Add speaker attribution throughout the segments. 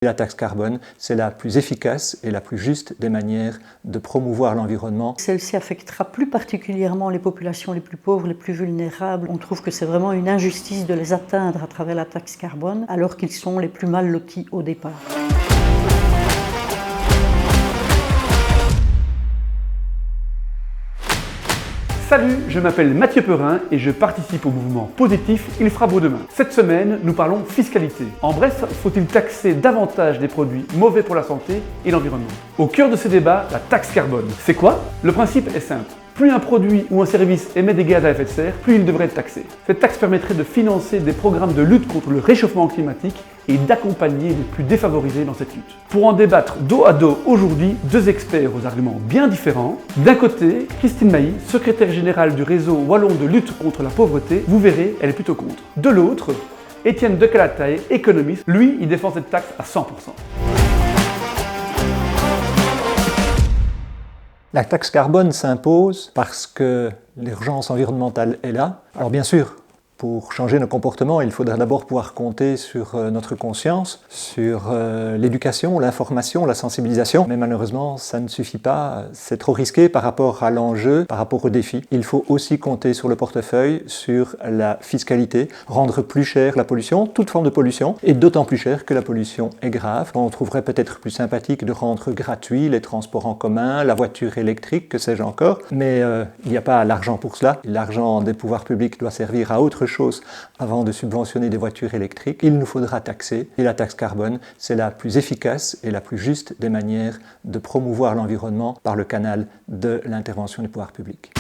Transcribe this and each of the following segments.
Speaker 1: La taxe carbone, c'est la plus efficace et la plus juste des manières de promouvoir l'environnement.
Speaker 2: Celle-ci affectera plus particulièrement les populations les plus pauvres, les plus vulnérables. On trouve que c'est vraiment une injustice de les atteindre à travers la taxe carbone, alors qu'ils sont les plus mal lotis au départ.
Speaker 3: Salut, je m'appelle Mathieu Perrin et je participe au mouvement positif Il fera beau demain. Cette semaine, nous parlons fiscalité. En bref, faut-il taxer davantage des produits mauvais pour la santé et l'environnement? Au cœur de ce débat, la taxe carbone. C'est quoi? Le principe est simple. Plus un produit ou un service émet des gaz à effet de serre, plus il devrait être taxé. Cette taxe permettrait de financer des programmes de lutte contre le réchauffement climatique et d'accompagner les plus défavorisés dans cette lutte. Pour en débattre dos à dos aujourd'hui, deux experts aux arguments bien différents. D'un côté, Christine Mailly, secrétaire générale du réseau wallon de lutte contre la pauvreté. Vous verrez, elle est plutôt contre. De l'autre, Étienne de Calataï, économiste. Lui, il défend cette taxe à 100%.
Speaker 1: La taxe carbone s'impose parce que l'urgence environnementale est là. Alors bien sûr, pour changer nos comportements, il faudra d'abord pouvoir compter sur notre conscience, sur l'éducation, l'information, la sensibilisation. Mais malheureusement, ça ne suffit pas. C'est trop risqué par rapport à l'enjeu, par rapport au défi. Il faut aussi compter sur le portefeuille, sur la fiscalité, rendre plus cher la pollution, toute forme de pollution, et d'autant plus cher que la pollution est grave. On trouverait peut-être plus sympathique de rendre gratuits les transports en commun, la voiture électrique, que sais-je encore. Mais il n'y a pas l'argent pour cela. L'argent des pouvoirs publics doit servir à autre chose avant de subventionner des voitures électriques. Il nous faudra taxer, et la taxe carbone, c'est la plus efficace et la plus juste des manières de promouvoir l'environnement par le canal de l'intervention des pouvoirs publics.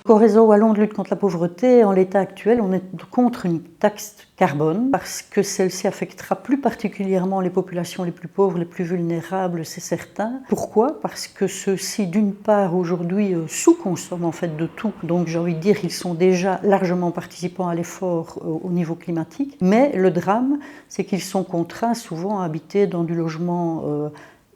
Speaker 2: Au réseau wallon de lutte contre la pauvreté, en l'état actuel, on est contre une taxe carbone parce que celle-ci affectera plus particulièrement les populations les plus pauvres, les plus vulnérables, c'est certain. Pourquoi? Parce que ceux-ci, d'une part, aujourd'hui, sous-consomment en fait de tout. Donc j'ai envie de dire qu'ils sont déjà largement participants à l'effort au niveau climatique. Mais le drame, c'est qu'ils sont contraints souvent à habiter dans du logement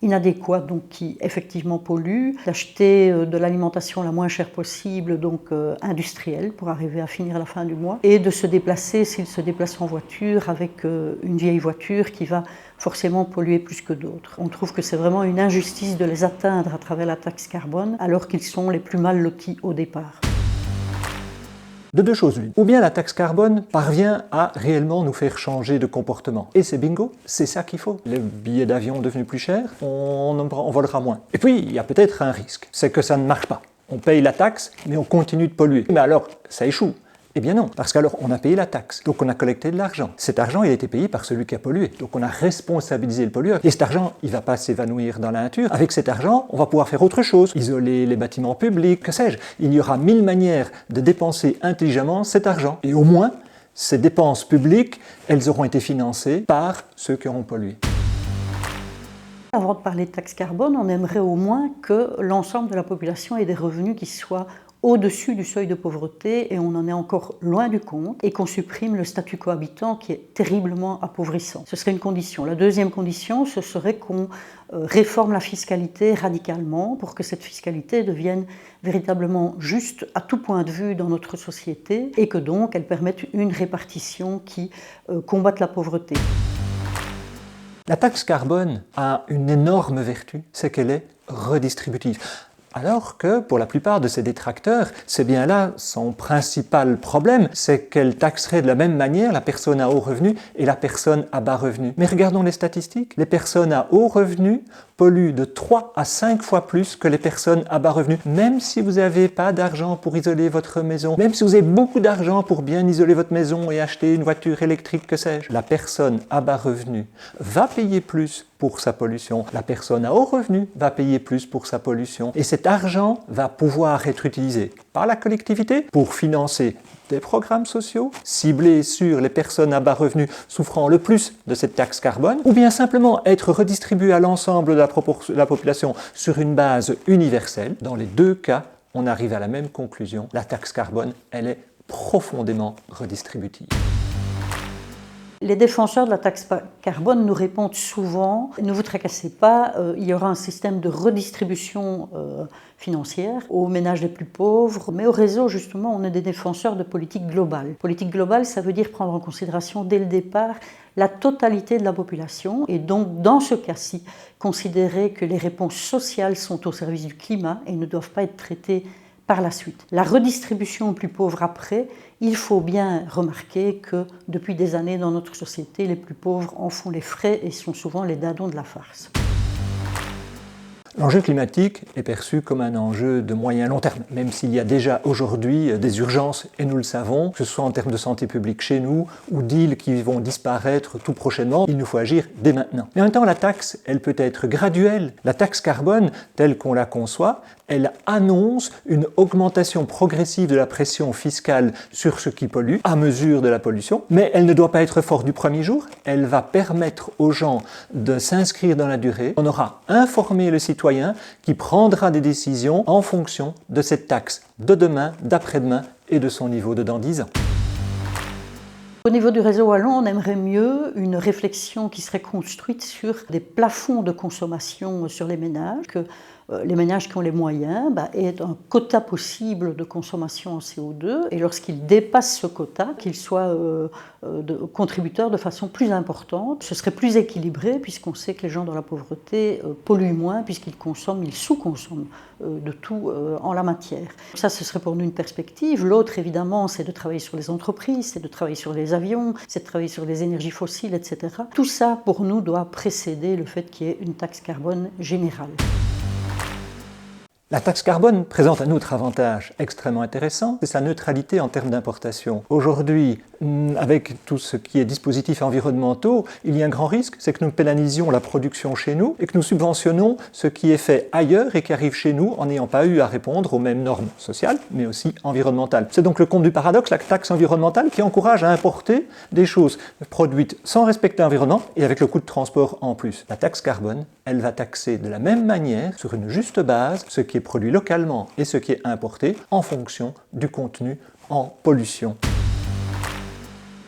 Speaker 2: inadéquat, donc qui effectivement pollue, d'acheter de l'alimentation la moins chère possible, donc industrielle, pour arriver à finir à la fin du mois, et de se déplacer, s'ils se déplacent en voiture, avec une vieille voiture qui va forcément polluer plus que d'autres. On trouve que c'est vraiment une injustice de les atteindre à travers la taxe carbone, alors qu'ils sont les plus mal lotis au départ.
Speaker 1: De deux choses l'une. Ou bien la taxe carbone parvient à réellement nous faire changer de comportement. Et c'est bingo, c'est ça qu'il faut. Les billets d'avion devenus plus chers, on volera moins. Et puis, il y a peut-être un risque, c'est que ça ne marche pas. On paye la taxe, mais on continue de polluer. Mais alors, ça échoue. Eh bien non, parce qu'alors on a payé la taxe, donc on a collecté de l'argent. Cet argent, il a été payé par celui qui a pollué, donc on a responsabilisé le pollueur. Et cet argent, il ne va pas s'évanouir dans la nature. Avec cet argent, on va pouvoir faire autre chose, isoler les bâtiments publics, que sais-je. Il y aura 1000 manières de dépenser intelligemment cet argent. Et au moins, ces dépenses publiques, elles auront été financées par ceux qui auront pollué.
Speaker 2: Avant de parler de taxe carbone, on aimerait au moins que l'ensemble de la population ait des revenus qui soient au-dessus du seuil de pauvreté, et on en est encore loin du compte, et qu'on supprime le statut cohabitant qui est terriblement appauvrissant. Ce serait une condition. La deuxième condition, ce serait qu'on réforme la fiscalité radicalement pour que cette fiscalité devienne véritablement juste à tout point de vue dans notre société, et que donc elle permette une répartition qui combatte la pauvreté.
Speaker 1: La taxe carbone a une énorme vertu, c'est qu'elle est redistributive. Alors que, pour la plupart de ses détracteurs, c'est bien là son principal problème, c'est qu'elle taxerait de la même manière la personne à haut revenu et la personne à bas revenu. Mais regardons les statistiques, les personnes à haut revenu polluent de 3 à 5 fois plus que les personnes à bas revenu. Même si vous n'avez pas d'argent pour isoler votre maison, même si vous avez beaucoup d'argent pour bien isoler votre maison et acheter une voiture électrique, que sais-je, la personne à bas revenu va payer plus pour sa pollution. La personne à haut revenu va payer plus pour sa pollution. Et cet argent va pouvoir être utilisé par la collectivité pour financer des programmes sociaux ciblés sur les personnes à bas revenus souffrant le plus de cette taxe carbone, ou bien simplement être redistribué à l'ensemble de la population sur une base universelle. Dans les deux cas, on arrive à la même conclusion. La taxe carbone, elle est profondément redistributive.
Speaker 2: Les défenseurs de la taxe carbone nous répondent souvent « Ne vous tracassez pas, il y aura un système de redistribution financière aux ménages les plus pauvres. » Mais au réseau, justement, on est des défenseurs de politique globale. Politique globale, ça veut dire prendre en considération dès le départ la totalité de la population et donc, dans ce cas-ci, considérer que les réponses sociales sont au service du climat et ne doivent pas être traitées par la suite. La redistribution aux plus pauvres après, il faut bien remarquer que depuis des années dans notre société, les plus pauvres en font les frais et sont souvent les dindons de la farce.
Speaker 1: L'enjeu climatique est perçu comme un enjeu de moyen long terme, même s'il y a déjà aujourd'hui des urgences, et nous le savons, que ce soit en termes de santé publique chez nous, ou d'îles qui vont disparaître tout prochainement, il nous faut agir dès maintenant. Mais en même temps, la taxe, elle peut être graduelle. La taxe carbone, telle qu'on la conçoit, elle annonce une augmentation progressive de la pression fiscale sur ce qui pollue, à mesure de la pollution, mais elle ne doit pas être forte du premier jour, elle va permettre aux gens de s'inscrire dans la durée. On aura informé le citoyen qui prendra des décisions en fonction de cette taxe, de demain, d'après-demain et de son niveau de dans 10 ans.
Speaker 2: Au niveau du réseau wallon, on aimerait mieux une réflexion qui serait construite sur des plafonds de consommation sur les ménages, que les ménages qui ont les moyens aient un quota possible de consommation en CO2 et lorsqu'ils dépassent ce quota, qu'ils soient contributeurs de façon plus importante. Ce serait plus équilibré puisqu'on sait que les gens dans la pauvreté polluent moins puisqu'ils consomment, ils sous-consomment de tout en la matière. Ça, ce serait pour nous une perspective. L'autre, évidemment, c'est de travailler sur les entreprises, c'est de travailler sur les avions, c'est de travailler sur les énergies fossiles, etc. Tout ça, pour nous, doit précéder le fait qu'il y ait une taxe carbone générale.
Speaker 1: La taxe carbone présente un autre avantage extrêmement intéressant, c'est sa neutralité en termes d'importation. Aujourd'hui, avec tout ce qui est dispositifs environnementaux, il y a un grand risque, c'est que nous pénalisions la production chez nous et que nous subventionnons ce qui est fait ailleurs et qui arrive chez nous en n'ayant pas eu à répondre aux mêmes normes sociales, mais aussi environnementales. C'est donc le comble du paradoxe, la taxe environnementale qui encourage à importer des choses produites sans respecter l'environnement et avec le coût de transport en plus. La taxe carbone, elle va taxer de la même manière, sur une juste base, ce qui est produit localement et ce qui est importé en fonction du contenu en pollution.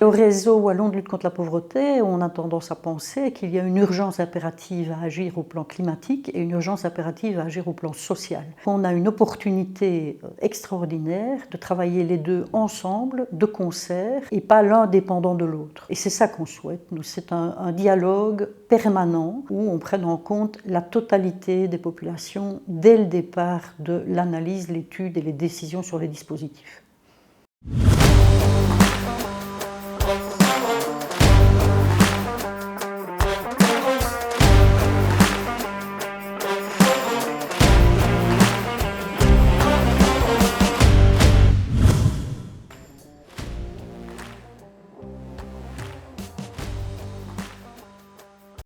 Speaker 2: Au réseau wallon de lutte contre la pauvreté, on a tendance à penser qu'il y a une urgence impérative à agir au plan climatique et une urgence impérative à agir au plan social. On a une opportunité extraordinaire de travailler les deux ensemble, de concert, et pas l'un dépendant de l'autre. Et c'est ça qu'on souhaite, nous. C'est un dialogue permanent où on prenne en compte la totalité des populations dès le départ de l'analyse, l'étude et les décisions sur les dispositifs.